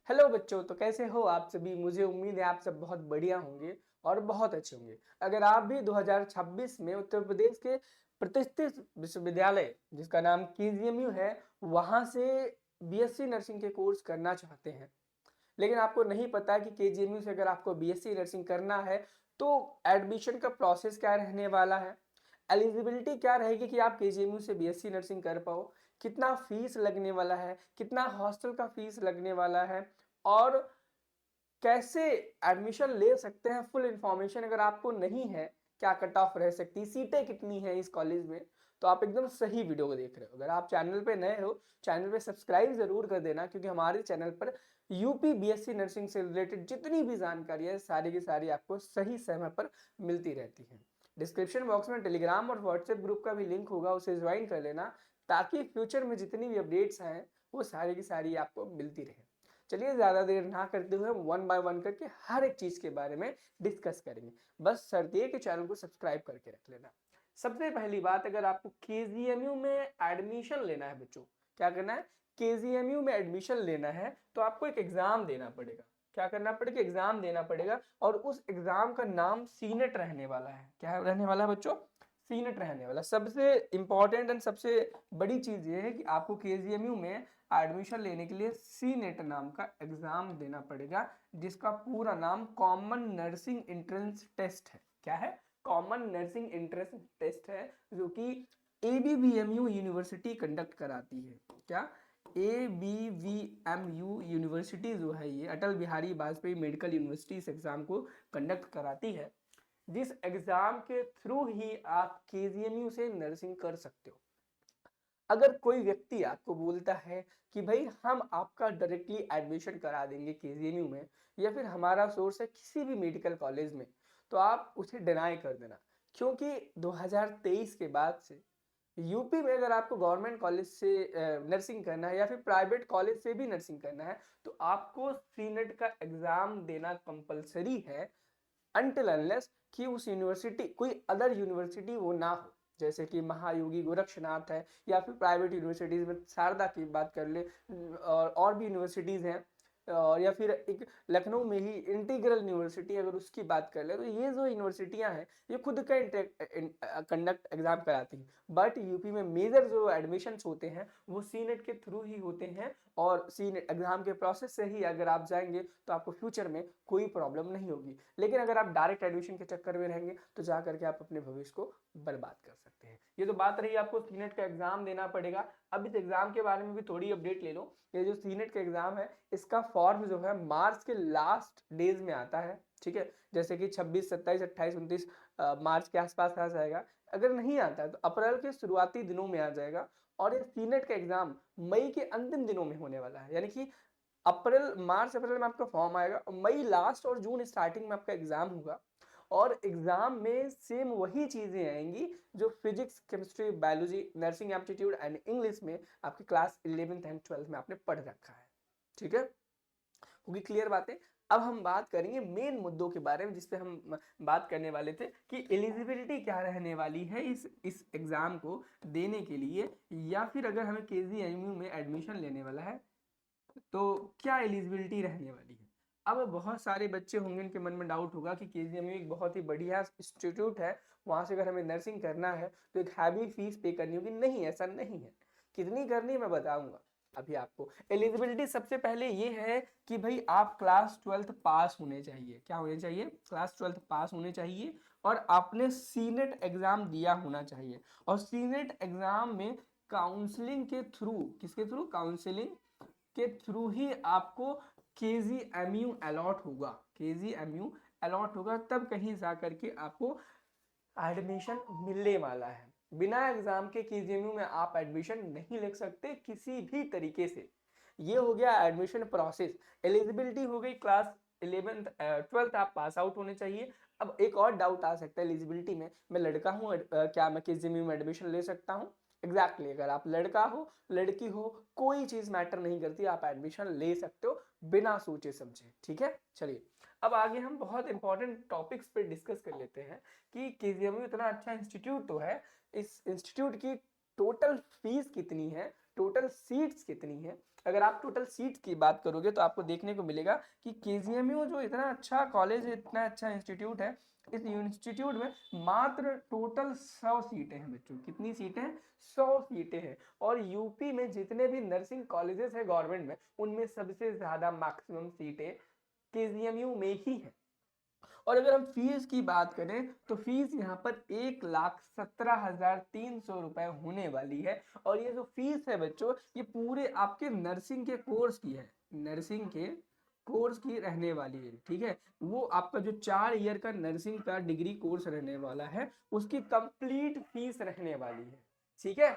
Hello बच्चों, तो कैसे हो आप सभी। मुझे उम्मीद है आप सब बहुत बढ़िया होंगे और बहुत अच्छे होंगे। अगर आप भी 2026 में उत्तर प्रदेश के प्रतिष्ठित विश्वविद्यालय जिसका नाम केजीएमयू है वहां से बीएससी नर्सिंग के कोर्स करना चाहते हैं, लेकिन आपको नहीं पता कि केजीएमयू से अगर आपको बीएससी नर्सिंग करना है तो एडमिशन का प्रोसेस क्या रहने वाला है, एलिजिबिलिटी क्या रहेगी कि आप केजीएमयू से बीएससी नर्सिंग कर पाओ, कितना फीस लगने वाला है, कितना हॉस्टल का फीस लगने वाला है और कैसे एडमिशन ले सकते हैं, फुल इंफॉर्मेशन अगर आपको नहीं है, क्या कट ऑफ रह सकती, सीटें कितनी है इस कॉलेज में, तो आप एकदम सही वीडियो को देख रहे हो। अगर आप चैनल पे नए हो, चैनल पे सब्सक्राइब जरूर कर देना, क्योंकि हमारे चैनल पर यूपी बीएससी नर्सिंग से रिलेटेड जितनी भी जानकारी है सारी की सारी आपको सही समय पर मिलती रहती है। डिस्क्रिप्शन बॉक्स में टेलीग्राम और व्हाट्सएप ग्रुप का भी लिंक होगा, उसे ज्वाइन कर लेना ताकि फ्यूचर में जितनी भी अपडेट्स आए वो सारी की सारी आपको मिलती रहे। चलिए ज्यादा देर ना करते हुए वन बाय वन करके हर एक चीज के बारे में डिस्कस करेंगे। बस शर्त ये कि चैनल को सब्सक्राइब करके रख लेना। सबसे पहली बात, अगर आपको केजीएमयू में एडमिशन लेना है बच्चों, क्या करना है, केजीएमयू में एडमिशन लेना है तो आपको एक एग्जाम देना पड़ेगा। क्या करना पड़ेगा, एग्जाम देना पड़ेगा और उस एग्जाम का नाम सीनेट रहने वाला है। क्या रहने वाला है बच्चों, सीनेट रहने वाला। सबसे इंपॉर्टेंट एंड सबसे बड़ी चीज ये है कि आपको केजीएमयू में एडमिशन लेने के लिए सीनेट नाम का एग्जाम देना पड़ेगा, जिसका पूरा नाम कॉमन नर्सिंग एंट्रेंस टेस्ट है। क्या है, कॉमन नर्सिंग एंट्रेंस टेस्ट है, जो कि एबीवीएमयू यूनिवर्सिटी कंडक्ट कराती है। क्या, एबीवीएमयू यूनिवर्सिटी जो है ये अटल बिहारी वाजपेयी मेडिकल यूनिवर्सिटी इस एग्जाम को कंडक्ट कराती है, जिस एग्जाम के थ्रू ही आप केजीएमयू से नर्सिंग कर सकते हो। अगर कोई व्यक्ति आपको बोलता है कि भाई हम आपका डायरेक्टली एडमिशन करा देंगे केजीएमयू में या फिर हमारा सोर्स है किसी भी मेडिकल कॉलेज में, तो आप उसे डिनाई कर देना, क्योंकि 2023 के बाद से यूपी में अगर आपको गवर्नमेंट कॉलेज से नर्सिंग करना है या फिर प्राइवेट कॉलेज से भी नर्सिंग करना है तो आपको सीनेट का एग्जाम देना कंपलसरी है, अनटिल अनलेस कि उस यूनिवर्सिटी कोई अदर यूनिवर्सिटी वो ना हो, जैसे कि महायोगी गोरक्षनाथ है या फिर प्राइवेट यूनिवर्सिटीज में शारदा की बात कर ले, और भी यूनिवर्सिटीज हैं, और या फिर एक लखनऊ में ही इंटीग्रल यूनिवर्सिटी अगर उसकी बात कर ले, तो ये जो यूनिवर्सिटियां हैं ये खुद का कंडक्ट एग्जाम कराती हैं। बट यूपी में मेजर जो एडमिशन्स होते हैं वो सीनेट के थ्रू ही होते हैं, और सीनेट एग्जाम के प्रोसेस से ही अगर आप जाएंगे तो आपको फ्यूचर में कोई प्रॉब्लम नहीं होगी। लेकिन अगर आप डायरेक्ट एडमिशन के चक्कर में रहेंगे तो जा करके आप अपने भविष्य को बर्बाद कर सकते हैं। ये तो बात रही आपको सीनेट का एग्जाम देना पड़ेगा। अब इस एग्जाम के बारे में भी थोड़ी अपडेट ले लो। ये जो सीनेट का एग्जाम है इसका फॉर्म जो है मार्च के लास्ट डेज में आता है, ठीक है, जैसे कि 26, 27, 28, 29 मार्च के आसपास आ जाएगा। अगर नहीं आता है तो अप्रैल के शुरुआती दिनों में आ जाएगा, और ये सीनेट का एग्जाम मई के अंतिम दिनों में होने वाला है। यानी कि अप्रैल, मार्च अप्रैल में आपका फॉर्म आएगा, मई लास्ट और जून स्टार्टिंग में आपका एग्जाम होगा, और एग्जाम में सेम वही चीजें आएंगी जो physics, chemistry, biology, nursing aptitude and English में आपकी क्लास 11th एंड 12th में आपने पढ़ रखा है। ठीक है, होगी क्लियर बातें। अब हम बात करेंगे मेन मुद्दों के बारे में, जिसपे हम बात करने वाले थे कि एलिजिबिलिटी क्या रहने वाली है इस एग्जाम को देने के लिए, या फिर अगर हमें केजीएमयू में एडमिशन लेने वाला है तो क्या एलिजिबिलिटी रहने वाली है। अब बहुत सारे बच्चे होंगे, उनके मन में डाउट होगा कि केजीएमयू एक बहुत ही बढ़िया इंस्टीट्यूट है, वहां से अगर हमें नर्सिंग करना है तो एक हैवी फीस पे करनी होगी। नहीं, ऐसा नहीं है। कितनी करनी है मैं बताऊंगा अभी आपको। एलिजिबिलिटी सबसे पहले ये है कि भाई आप क्लास 12th पास होने चाहिए। क्या होने चाहिए, क्लास 12th पास होने चाहिए, और आपने सीनेट एग्जाम दिया होना चाहिए। और सीनेट एग्जाम में काउंसलिंग के थ्रू, किसके थ्रू, काउंसलिंग के थ्रू ही आपको केजीएमयू अलॉट होगा। केजीएमयू अलॉट होगा तब कहीं जा करके आपको एडमिशन मिलने वाला है। बिना एग्जाम के केजीएमयू में आप एडमिशन नहीं ले सकते किसी भी तरीके से। ये हो गया एडमिशन प्रोसेस। एलिजिबिलिटी हो गई, क्लास 11th 12th आप पास आउट होने चाहिए। अब एक और डाउट आ सकता है एलिजिबिलिटी में, मैं लड़का हूँ, क्या मैं केजीएमयू में एडमिशन ले सकता हूँ। एग्जैक्टली अगर आप लड़का हो, लड़की हो, कोई चीज मैटर नहीं करती, आप एडमिशन ले सकते हो बिना सोचे समझे। ठीक है, चलिए अब आगे हम बहुत इंपॉर्टेंट टॉपिक्स पे डिस्कस कर लेते हैं कि केजीएमयू इतना अच्छा इंस्टीट्यूट तो है, इस इंस्टीट्यूट की टोटल फीस कितनी है, टोटल सीट्स कितनी है, अगर आप टोटल सीट्स की बात करोगे तो आपको देखने को मिलेगा कि केजीएमयू जो इतना अच्छा कॉलेज है, इतना अच्छा इंस्टीट्यूट है, इस इंस्टीट्यूट में मात्र टोटल 100 सीटें हैं बच्चों। कितनी सीटें हैं? 100 सीटें हैं। और यूपी में जितने भी नर्सिंग कॉलेजेस है गवर्नमेंट में, उनमें सबसे ज्यादा मैक्सिमम सीटें केजीएमयू में ही है। और अगर हम फीस की बात करें तो फीस यहाँ पर 1,17,300 रुपए होने वाली है। और ये जो फीस है बच्चों, ये पूरे आपके नर्सिंग के कोर्स की है, नर्सिंग के कोर्स की रहने वाली है। ठीक है, वो आपका जो 4 ईयर का नर्सिंग का डिग्री कोर्स रहने वाला है, उसकी कंप्लीट फीस रहने वाली है। ठीक है,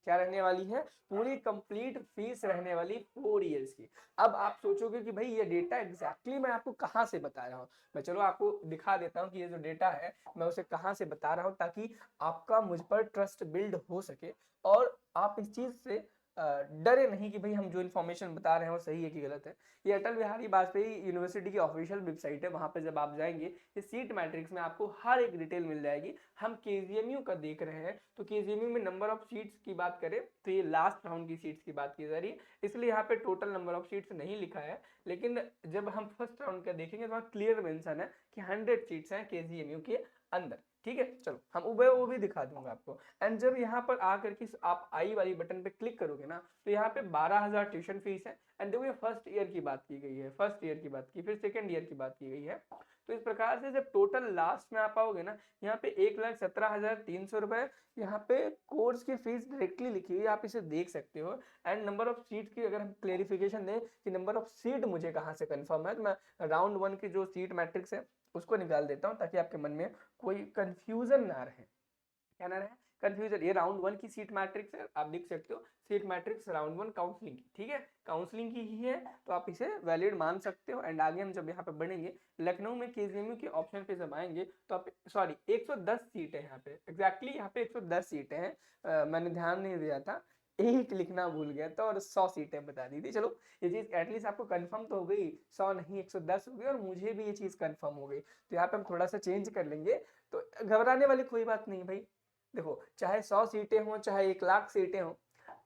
क्या रहने वाली है? पूरी कंप्लीट फीस रहने वाली 4 इयर्स की। अब आप सोचोगे कि भाई ये डेटा एग्जैक्टली मैं आपको कहाँ से बता रहा हूँ। मैं चलो आपको दिखा देता हूँ कि ये जो डेटा है मैं उसे कहाँ से बता रहा हूँ, ताकि आपका मुझ पर ट्रस्ट बिल्ड हो सके और आप इस चीज से डरे नहीं कि भाई हम जो इन्फॉर्मेशन बता रहे हैं वो सही है कि गलत है। ये अटल बिहारी वाजपेयी यूनिवर्सिटी की ऑफिशियल वेबसाइट है, वहां पर जब आप जाएंगे इस सीट मैट्रिक्स में आपको हर एक डिटेल मिल जाएगी। हम केजीएमयू का देख रहे हैं तो केजीएमयू में नंबर ऑफ सीट्स की बात करें तो ये लास्ट राउंड की सीट्स की बात की जा रही है, इसलिए यहाँ पे टोटल नंबर ऑफ सीट्स नहीं लिखा है। लेकिन जब हम फर्स्ट राउंड का देखेंगे तो वहाँ क्लियर मेंशन है कि 100 सीट्स हैं केजीएमयू के अंदर। ठीक है, चलो हम वो भी दिखा दूंगा आपको। एंड जब यहाँ पर आकर के आप आई वाली बटन पे क्लिक करोगे ना, तो यहाँ पे 12,000 ट्यूशन फीस है। एंड देखो ये फर्स्ट ईयर की बात की गई है, फर्स्ट ईयर की बात की, फिर सेकंड ईयर की बात की गई है। तो इस प्रकार से जब टोटल लास्ट में आप आओगे ना, यहाँ पे 1,17,300 रुपए यहाँ पे कोर्स की फीस डायरेक्टली लिखी हुई है, आप इसे देख सकते हो। एंड नंबर ऑफ सीट की अगर हम क्लेरिफिकेशन दें कि नंबर ऑफ सीट मुझे कहाँ से कंफर्म है, तो मैं राउंड 1 की जो सीट मैट्रिक्स है उसको निकाल देता हूँ, ताकि आपके मन में कोई कंफ्यूजन ना रहे। क्या ना रहे कंफ्यूजन। ये राउंड 1 की सीट मैट्रिक्स है, आप देख सकते हो सीट मैट्रिक्स राउंड 1 काउंसलिंग की। ठीक है, काउंसलिंग की ही है, तो आप इसे वैलिड मान सकते हो। एंड आगे हम जब यहाँ पे बढ़ेंगे, लखनऊ में केजीएमयू के ऑप्शन पे जब आएंगे तो आप सॉरी 110 सीटें हैं यहाँ पे, एग्जैक्टली यहाँ पे 110 सीटें हैं। मैंने ध्यान नहीं दिया था, एक लिखना भूल गया था और 100 सीटें बता दी थी। चलो ये चीज एटलीस्ट आपको कंफर्म तो हो गई, 100 नहीं 110 हो गई, और मुझे भी ये चीज कंफर्म हो गई। तो यहाँ पे हम थोड़ा सा चेंज कर लेंगे, तो घबराने वाली कोई बात नहीं भाई। देखो चाहे 100 सीटें हो चाहे 1,00,000 सीटें हो,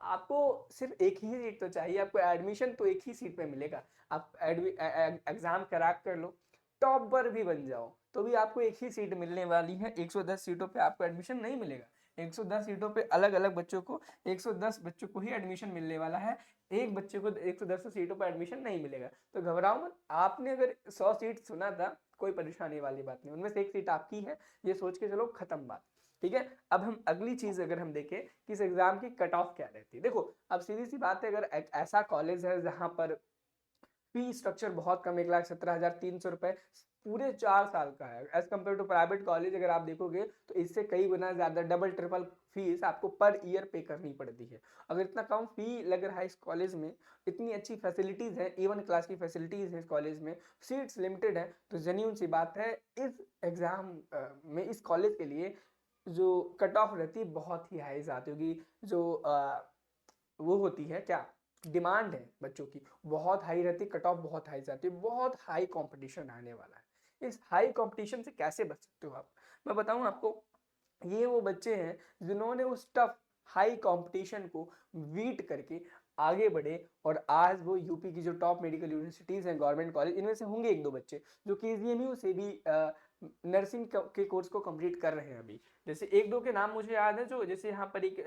आपको सिर्फ एक ही सीट तो चाहिए, आपको एडमिशन तो एक ही सीट पे मिलेगा। आप एग्जाम क्रैक कर लो, टॉप पर भी बन जाओ, तो भी आपको एक ही सीट मिलने वाली है। 110 सीटों पे आपको एडमिशन नहीं मिलेगा। 110 सीटों पे अलग अलग बच्चों को 110 बच्चों को ही एडमिशन मिलने वाला है, एक बच्चे को 110 सीटों पर एडमिशन नहीं मिलेगा। तो घबराओ मत, आपने अगर 100 सीट सुना था, कोई परेशानी वाली बात नहीं, उनमें से एक सीट आपकी है, ये सोच के चलो खत्म बात। ठीक है, अब हम अगली चीज अगर हम देखें कि इस एग्जाम की कट ऑफ क्या रहती है। देखो अब सीधी सी बात है, अगर एक ऐसा कॉलेज है जहां पर फी स्ट्रक्चर बहुत कम, 1,17,300 रुपए पूरे 4 साल का है, as compare to private college अगर आप देखोगे तो इससे कई गुना ज्यादा डबल ट्रिपल फीस आपको पर ईयर पे करनी पड़ती है। अगर इतना कम फी लग रहा है इस कॉलेज में, इतनी अच्छी फैसिलिटीज है, A1 क्लास की फैसिलिटीज है इस कॉलेज में, सीट्स लिमिटेड है, तो जेन्युइन सी बात है इस एग्जाम में इस कॉलेज के लिए जो कट ऑफ रहती है बहुत ही हाई जाती होगी। जो वो होती है क्या, डिमांड है बच्चों की बहुत हाई रहती है, कट ऑफ बहुत हाई जाती है, बहुत हाई कंपटीशन आने वाला है। इस हाई कंपटीशन से कैसे बच सकते हो आप, मैं बताऊं आपको। ये वो बच्चे हैं जिन्होंने उस टफ हाई कंपटीशन को बीट करके आगे बढ़े, और आज वो यूपी की जो टॉप मेडिकल यूनिवर्सिटीज हैं, गवर्नमेंट कॉलेज, इनमें से होंगे एक दो बच्चे जो केजीएमयू से भी नर्सिंग के कोर्स को कंप्लीट कर रहे हैं अभी। जैसे एक दो के नाम मुझे याद है, जो जैसे यहाँ पर एक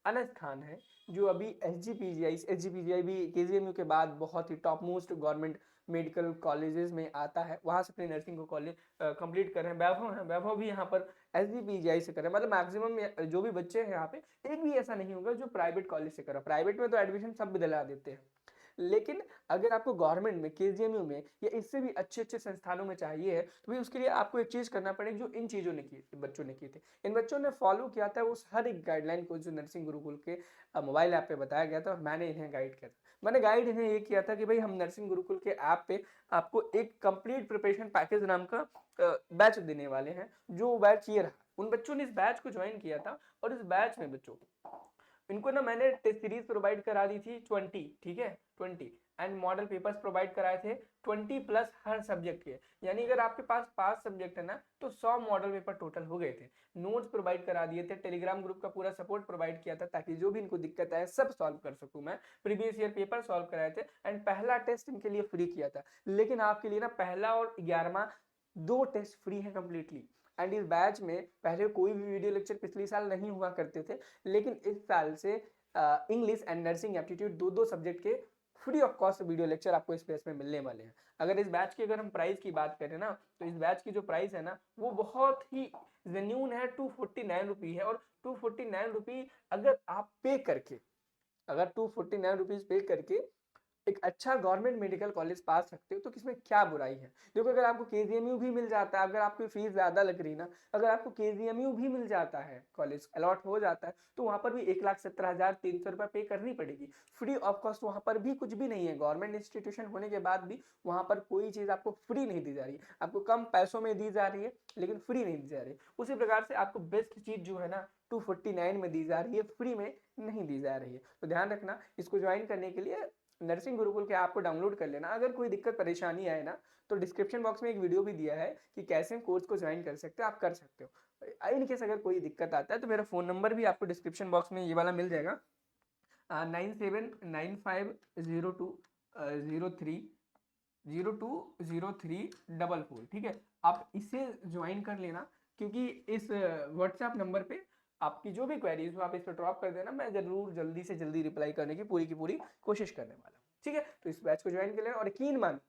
अनस खान है, जो अभी एसजीपीजीआई भी केजीएमयू के बाद बहुत ही top most government medical colleges में आता है, वहां से अपनी नर्सिंग को कॉलेज कंप्लीट कर रहे हैं। वैभव है, वैभव भी यहाँ पर एसजीपीजीआई से कर रहे हैं। मतलब मैक्सिमम जो भी बच्चे हैं यहाँ पे, एक भी ऐसा नहीं होगा जो प्राइवेट कॉलेज से कर रहा है। प्राइवेट में तो एडमिशन सब दिला देते हैं, लेकिन अगर आपको गवर्नमेंट में केजीएमयू में या इससे भी अच्छे अच्छे संस्थानों में चाहिए है, तो भी उसके लिए आपको एक चीज करना पड़ेगा जो इन चीजों ने की बच्चों ने की थी। इन बच्चों ने फॉलो किया था उस हर एक गाइडलाइन को जो नर्सिंग गुरुकुल के मोबाइल ऐप पे बताया गया था, और मैंने इन्हें गाइड किया था। मैंने गाइड इन्हें ये किया था कि भाई हम नर्सिंग गुरुकुल के ऐप पे आपको एक कंप्लीट प्रिपरेशन पैकेज नाम का बैच देने वाले हैं, जो बैच ये रहा। उन बच्चों ने इस बैच को ज्वाइन किया था, और इस बैच में बच्चों इनको ना मैंने टेस्ट सीरीज प्रोवाइड करा दी थी 20, ठीक है 20 एंड मॉडल पेपर्स प्रोवाइड कराए थे 20 प्लस हर सब्जेक्ट के, यानी अगर आपके पास 5 सब्जेक्ट है ना तो 100 मॉडल पेपर टोटल हो गए थे। नोट्स प्रोवाइड करा दिए थे, टेलीग्राम ग्रुप का पूरा सपोर्ट प्रोवाइड किया था ताकि जो भी इनको दिक्कत आए सब सॉल्व कर सकूं मैं। प्रीवियस ईयर पेपर सॉल्व कराए थे एंड पहला टेस्ट इनके लिए फ्री किया था। लेकिन आपके लिए ना पहला और 11वां 2 टेस्ट फ्री है कंप्लीटली। एंड इस बैच में पहले कोई भी वीडियो लेक्चर पिछले साल नहीं हुआ करते थे, लेकिन इस साल से इंग्लिश एंड नर्सिंग एप्टीट्यूड दो सब्जेक्ट के free of cost video lecture आपको इस बेस में मिलने वाले हैं। अगर इस बैच की अगर हम प्राइस की बात करें ना तो इस बैच की जो प्राइस है ना वो बहुत ही जेन्यून है, 249 रुपी है। और 249 रुपी अगर आप पे करके, अगर 249 रुपीज पे करके एक अच्छा गवर्नमेंट मेडिकल कॉलेज पा सकते हो तो किसमें क्या बुराई है। देखो अगर आपको केजीएमयू भी मिल जाता है, अगर आपकी फीस ज्यादा लग रही ना, अगर आपको केजीएमयू भी मिल जाता है, कॉलेज अलॉट हो जाता है, तो वहां पर भी 1,17,300 रुपए पे करनी पड़ेगी फ्री ऑफ कॉस्ट। वहां पर भी कुछ भी नहीं है, गवर्नमेंट इंस्टीट्यूशन होने के बाद भी वहां पर कोई चीज आपको फ्री नहीं दी जा रही है, आपको कम पैसों में दी जा रही है लेकिन फ्री नहीं दी जा रही। उसी प्रकार से आपको बेस्ट चीज जो है ना 249 में दी जा रही है, फ्री में नहीं दी जा रही है। तो ध्यान रखना, इसको ज्वाइन करने के लिए नर्सिंग गुरुकुल के ऐप को डाउनलोड कर लेना। अगर कोई दिक्कत परेशानी आए ना तो डिस्क्रिप्शन बॉक्स में एक वीडियो भी दिया है कि कैसे कोर्स को ज्वाइन कर सकते हो, आप कर सकते हो। इन केस अगर कोई दिक्कत आता है तो मेरा फोन नंबर भी आपको डिस्क्रिप्शन बॉक्स में ये वाला मिल जाएगा, 9795020344। ठीक है, आप इसे ज्वाइन कर लेना क्योंकि इस व्हाट्सएप नंबर पे आपकी जो भी क्वेरीज हो आप इस पर ड्रॉप कर देना, मैं जरूर जल्दी से जल्दी रिप्लाई करने की पूरी कोशिश करने वाला हूँ। ठीक है, तो इस बैच को ज्वाइन कर लेना और यकीन मान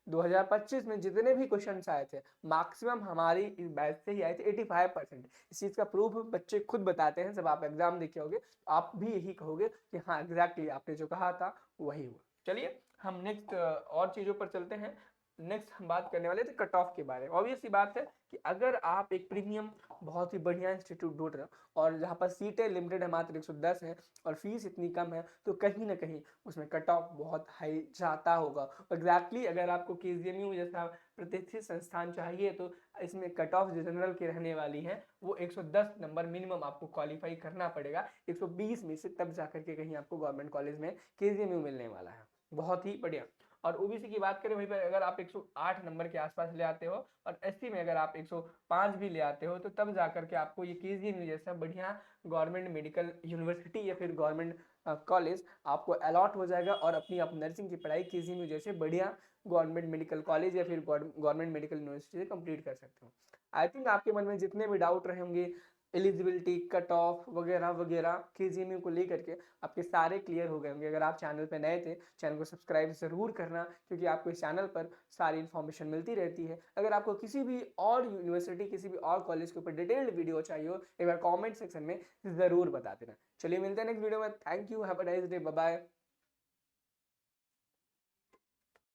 2025 में जितने भी क्वेश्चंस आए थे मैक्सिमम हमारी इस बैच से ही आए थे 85%। इस चीज का प्रूफ बच्चे खुद बताते हैं, जब आप एग्जाम देखे होगे तो आप भी यही कहोगे कि हाँ एग्जैक्टली आपने जो कहा था वही हुआ। चलिए हम नेक्स्ट और चीजों पर चलते हैं। नेक्स्ट हम बात करने वाले थे कट ऑफ के बारे में। ऑब्वियस सी बात है कि अगर आप एक प्रीमियम बहुत ही बढ़िया इंस्टीट्यूट ढूंढ रहे हो और जहाँ पर सीटें लिमिटेड है, मात्र 110 है और फीस इतनी कम है, तो कहीं ना कहीं उसमें कट ऑफ बहुत हाई जाता होगा। एग्जैक्टली अगर आपको केजीएमयू जैसा प्रतिष्ठित संस्थान चाहिए तो इसमें कट ऑफ जो जनरल की रहने वाली है वो 110 नंबर मिनिमम आपको क्वालिफाई करना पड़ेगा। 120 में से तब जाकर के कहीं आपको गवर्नमेंट कॉलेज में केजीएमयू मिलने वाला है। बहुत ही बढ़िया। और ओबीसी की बात करें वहीं पर अगर आप 108 नंबर के आसपास ले आते हो और एससी में अगर आप 105 भी ले आते हो तो तब जाकर के आपको ये केजीएमयू जैसा बढ़िया गवर्नमेंट मेडिकल यूनिवर्सिटी या फिर गवर्नमेंट कॉलेज आपको अलॉट हो जाएगा और अपनी आप नर्सिंग की पढ़ाई केजीएमयू जैसे बढ़िया गवर्नमेंट मेडिकल कॉलेज या फिर गवर्नमेंट मेडिकल यूनिवर्सिटी से कंप्लीट कर सकते हो। आई थिंक आपके मन में जितने भी डाउट रहे होंगे एलिजिबिलिटी कट ऑफ वगैरह वगैरह केजीएमयू को लेकर के आपके सारे क्लियर हो गए होंगे। अगर आप चैनल पे नए थे चैनल को सब्सक्राइब जरूर करना क्योंकि आपको इस चैनल पर सारी इन्फॉर्मेशन मिलती रहती है। अगर आपको किसी भी और यूनिवर्सिटी किसी भी और कॉलेज के ऊपर डिटेल्ड वीडियो चाहिए हो एक बार कॉमेंट सेक्शन में जरूर बता देना। चलिए मिलते हैं नेक्स्ट वीडियो में। Thank you, have a nice day, bye bye.